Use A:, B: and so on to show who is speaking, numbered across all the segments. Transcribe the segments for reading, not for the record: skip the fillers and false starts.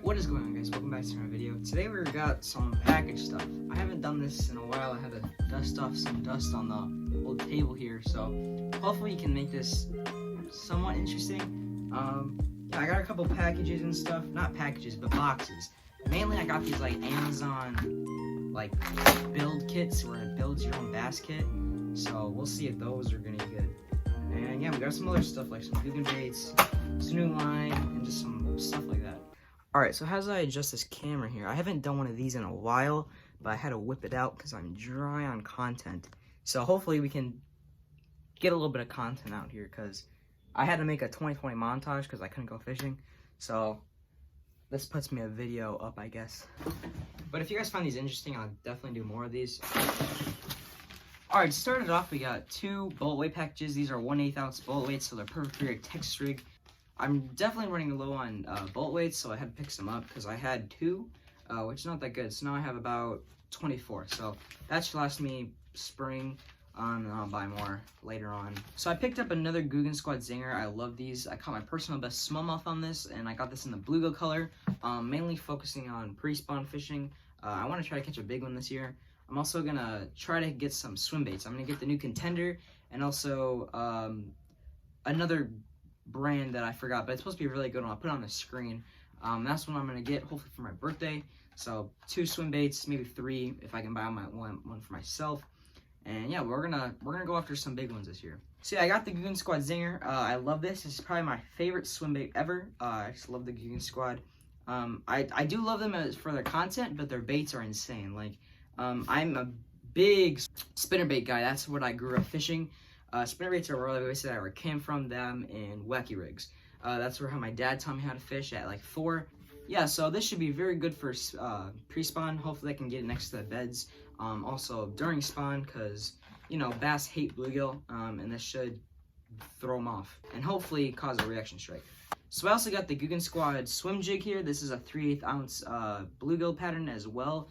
A: What is going on, guys? Welcome back to my video. Today we got some package stuff. I haven't done this in a while. I had to dust off some dust on the old table here, so hopefully you can make this somewhat interesting. Yeah, I got a couple packages and stuff. Not packages, but boxes. Mainly I got these like Amazon like build kits where it builds your own bass kit. So we'll see if those are gonna be good. And yeah, we got some other stuff like some Googan baits, some new line, and just some stuff like that. Alright, so as I adjust this camera here, I haven't done one of these in a while, but I had to whip it out because I'm dry on content. So hopefully we can get a little bit of content out here because I had to make a 2020 montage because I couldn't go fishing. So this puts me a video up, I guess. But if you guys find these interesting, I'll definitely do more of these. Alright, to start it off, we got two bullet weight packages. These are 1/8 ounce bullet weights, so they're perfect for your Texas rig. I'm definitely running low on bullet weights, so I had to pick some up because I had two, which is not that good. So now I have about 24. So that should last me spring, and I'll buy more later on. So I picked up another Googan Squad Zinger. I love these. I caught my personal best smallmouth on this, and I got this in the bluegill color, mainly focusing on pre-spawn fishing. I want to try to catch a big one this year. I'm also going to try to get some swim baits. I'm going to get the new Contender and also another brand that I forgot, but it's supposed to be a really good one. I'll put it on the screen. That's what I'm going to get, hopefully for my birthday. So 2 swim baits, maybe 3 if I can buy one for myself. And yeah, we're gonna go after some big ones this year. So yeah, I got the Googan Squad Zinger. I love this. This is probably my favorite swim bait ever. I just love the Googan Squad. I do love them for their content, but their baits are insane. Like, I'm a big spinnerbait guy. That's what I grew up fishing. Spinnerbaits are where I came from, them and wacky rigs. That's how my dad taught me how to fish at like 4. Yeah, so this should be very good for pre-spawn. Hopefully I can get it next to the beds. Also during spawn, because you know bass hate bluegill, and this should throw them off and hopefully cause a reaction strike. So I also got the Googan Squad swim jig here. This is a 3/8 ounce bluegill pattern as well.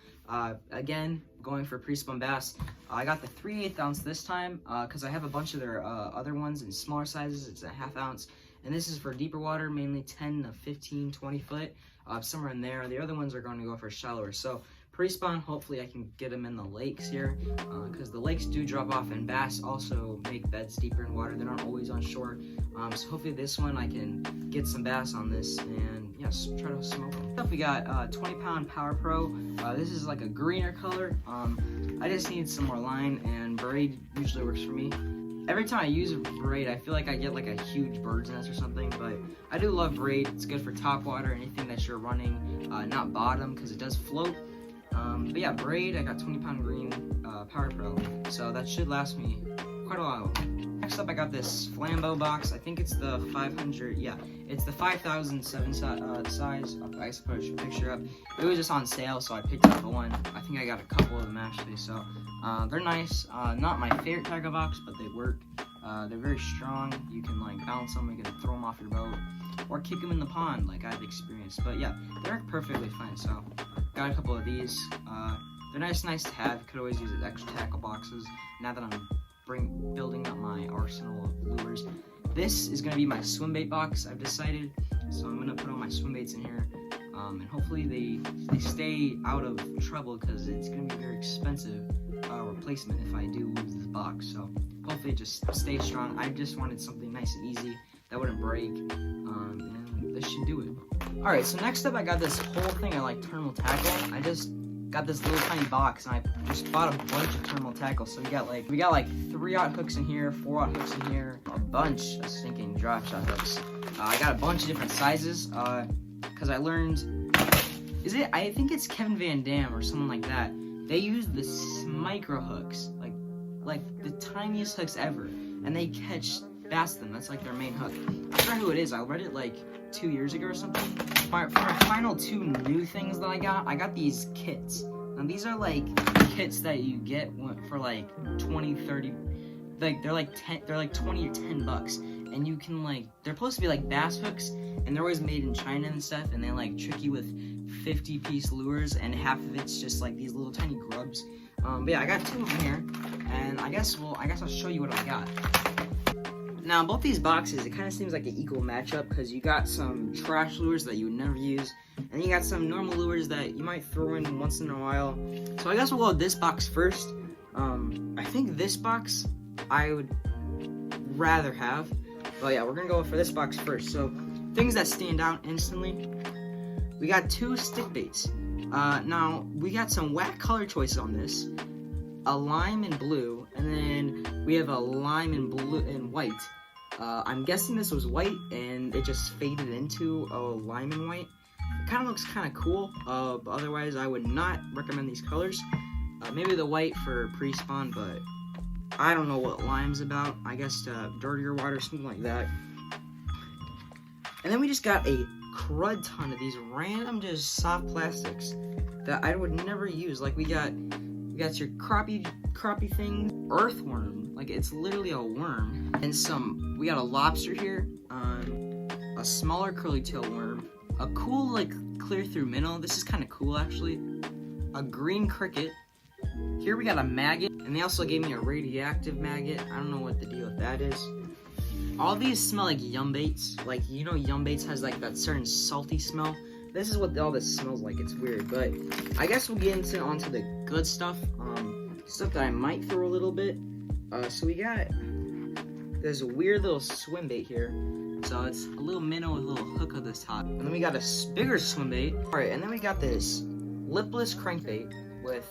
A: Again, going for pre-spawn bass. I got the 3/8 ounce this time because I have a bunch of their other ones in smaller sizes. It's a 1/2 ounce. And this is for deeper water, mainly 10 to 15, 20 foot, somewhere in there. The other ones are going to go for shallower. So pre-spawn, hopefully I can get them in the lakes here because the lakes do drop off and bass also make beds deeper in water. They're not always on shore. So hopefully this one I can get some bass on this and yes, try to smoke them. We got 20-pound Power Pro. This is like a greener color. I just need some more line and braid usually works for me. Every time I use a braid, I feel like I get like a huge bird's nest or something, but I do love braid. It's good for top water, anything that you're running, not bottom, because it does float. But yeah, braid, I got 20-pound green Power Pro, so that should last me quite a while. Next up, I got this Flambeau box. I think it's the 500, yeah, it's the 5007 size. I guess I'll put a picture up. It was just on sale, so I picked up one. I think I got a couple of them actually, so they're nice. Not my favorite tackle box, but they work. They're very strong. You can like balance them, you can throw them off your boat, or keep them in the pond like I've experienced. But yeah, they work perfectly fine, so got a couple of these. They're nice to have. You could always use as extra tackle boxes. Now that I'm building up my arsenal of lures. This is going to be my swim bait box, I've decided. So I'm going to put all my swim baits in here. And hopefully they stay out of trouble because it's going to be very expensive replacement if I do lose this box. So hopefully it just stays strong. I just wanted something nice and easy that wouldn't break. And this should do it. Alright, so next up I got this whole thing of like terminal tackle. I just got this little tiny box and I just bought a bunch of terminal tackle. So we got like 3/0 hooks in here, 4/0 hooks in here, a bunch of stinking drop shot hooks. I got a bunch of different sizes because I learned, I think it's Kevin Van Dam or someone like that. They use the micro hooks, like the tiniest hooks ever, and they catch bass them. That's like their main hook. I forgot who it is. I read it like 2 years ago or something. For my final 2 new things that I got these kits. Now these are like kits that you get for like 20, 30, like they're like 20 or 10 bucks. And you can like, they're supposed to be like bass hooks, and they're always made in China and stuff, and they like trick you with 50-piece lures, and half of it's just like these little tiny grubs. But yeah, I got 2 of them here, and I guess I'll show you what I got. Now, both these boxes, it kind of seems like an equal matchup because you got some trash lures that you would never use, and you got some normal lures that you might throw in once in a while. So I guess we'll go with this box first. I think this box I would rather have, but yeah, we're gonna go for this box first. So things that stand out instantly, we got 2 stick baits. Now we got some whack color choices on this, a lime and blue, and then we have a lime and blue and white. I'm guessing this was white and it just faded into a lime and white. It kind of looks kind of cool, but otherwise I would not recommend these colors. Maybe the white for pre-spawn, but I don't know what lime's about. I guess dirtier water, something like that. And then we just got a crud ton of these random just soft plastics that I would never use. Like we got your crappie thing, earthworm, like it's literally a worm, and we got a lobster here, a smaller curly tail worm, a cool like clear through minnow. This is kind of cool actually. A green cricket. Here we got a maggot, and they also gave me a radioactive maggot. I don't know what the deal with that is. All these smell like yum baits. Like, you know, yum baits has like that certain salty smell. This is what all this smells like. It's weird, but I guess we'll get onto the good stuff. Stuff that I might throw a little bit. So we got this weird little swim bait here. So it's a little minnow with a little hook at the top. And then we got a bigger swim bait. All right, and then we got this lipless crankbait with,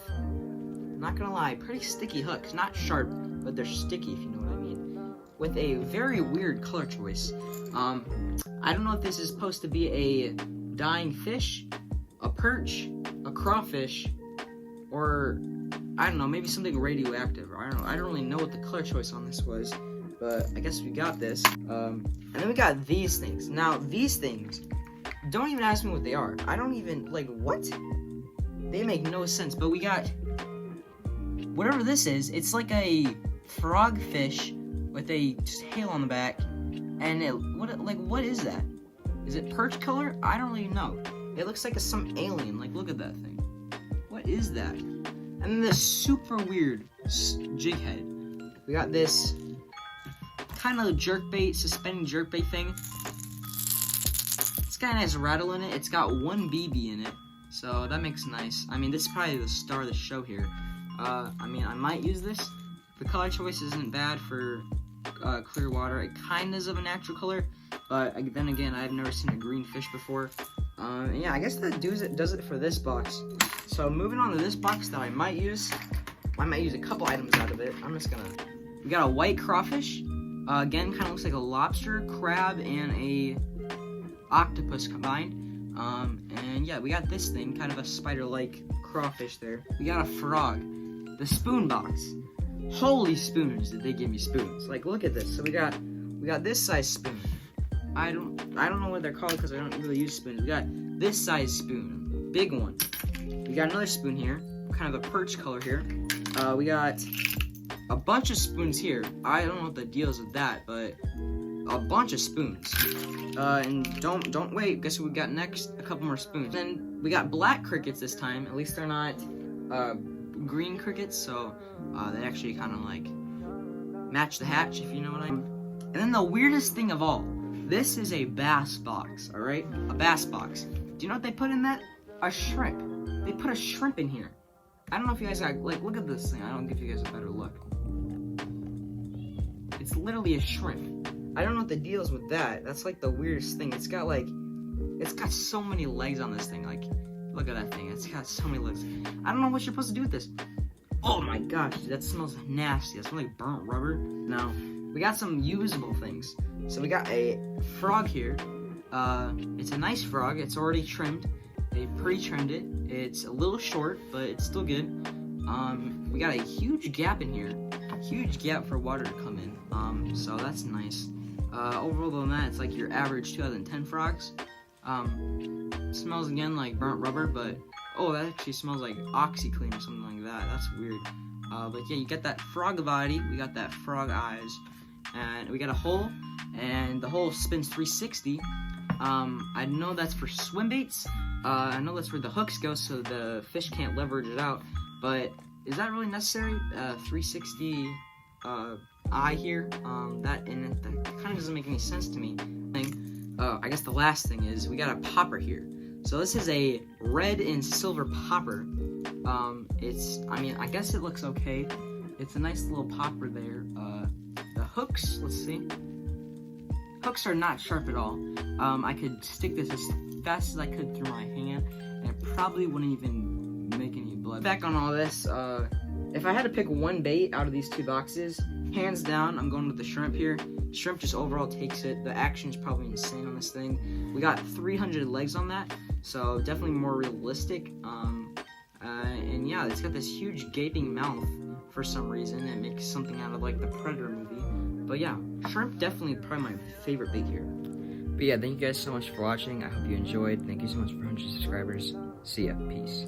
A: not gonna lie, pretty sticky hooks. Not sharp, but they're sticky, if you know what I mean. With a very weird color choice. I don't know if this is supposed to be a dying fish, a perch, a crawfish, or I don't know, maybe something radioactive. Or I don't know. I don't really know what the color choice on this was, but I guess we got this. And then we got these things. Now, these things, don't even ask me what they are. I don't even, like, what? They make no sense, but we got whatever this is. It's like a frogfish with a tail on the back, and what is that? Is it perch color? I don't really know. It looks like some alien. Like, look at that thing. What is that? And then this super weird jig head. We got this kind of jerkbait, suspending jerkbait thing. It's got a nice rattle in it. It's got 1 BB in it, so that makes nice. I mean, this is probably the star of the show here. I mean, I might use this. The color choice isn't bad for clear water. It kind of is of a natural color, but then again, I've never seen a green fish before. Yeah, I guess that does it for this box. So moving on to this box that I might use a couple items out of it. We got a white crawfish. Again, kind of looks like a lobster, crab, and a octopus combined. And yeah, we got this thing, kind of a spider-like crawfish there. We got a frog. The spoon box. Holy spoons, did they give me spoons. Like, look at this. So we got this size spoon. I don't know what they're called because I don't really use spoons. We got this size spoon, big one. We got another spoon here, kind of a perch color here. We got a bunch of spoons here. I don't know what the deal is with that, but a bunch of spoons. And don't wait. Guess what we got next? A couple more spoons. Then we got black crickets this time. At least they're not green crickets, so they actually kind of like match the hatch, if you know what I mean. And then the weirdest thing of all, this is a bass box, all right? A bass box. Do you know what they put in that? A shrimp. They put a shrimp in here. I don't know if you guys got, like, look at this thing. I don't give you guys a better look. It's literally a shrimp. I don't know what the deal is with that. That's like the weirdest thing. It's got so many legs on this thing. Like, look at that thing. It's got so many legs. I don't know what you're supposed to do with this. Oh my gosh, dude, that smells nasty. That smells like burnt rubber. Now, we got some usable things. So we got a frog here. It's a nice frog. It's already trimmed. They pre-trimmed it. It's a little short, but it's still good. We got a huge gap in here. Huge gap for water to come in. So that's nice. Overall than that, it's like your average 2010 frogs. Smells again like burnt rubber, but oh, that actually smells like OxyClean or something like that. That's weird. But yeah, you got that frog body. We got that frog eyes, and we got a hole, and the hole spins 360. I know that's for swim baits. I know that's where the hooks go, so the fish can't leverage it out. But is that really necessary? 360 eye here. That kind of doesn't make any sense to me. I guess the last thing is we got a popper here. So this is a red and silver popper. I guess it looks okay. It's a nice little popper there. The hooks, let's see. Hooks are not sharp at all. I could stick this as fast as I could through my hand, and it probably wouldn't even make any blood. Back on all this, if I had to pick one bait out of these two boxes, hands down, I'm going with the shrimp here. Shrimp just overall takes it. The action's probably insane on this thing. We got 300 legs on that, so definitely more realistic. And yeah, it's got this huge gaping mouth for some reason. It makes something out of like the Predator movie. But yeah, shrimp definitely probably my favorite bait here. But yeah, thank you guys so much for watching. I hope you enjoyed. Thank you so much for 100 subscribers. See ya. Peace.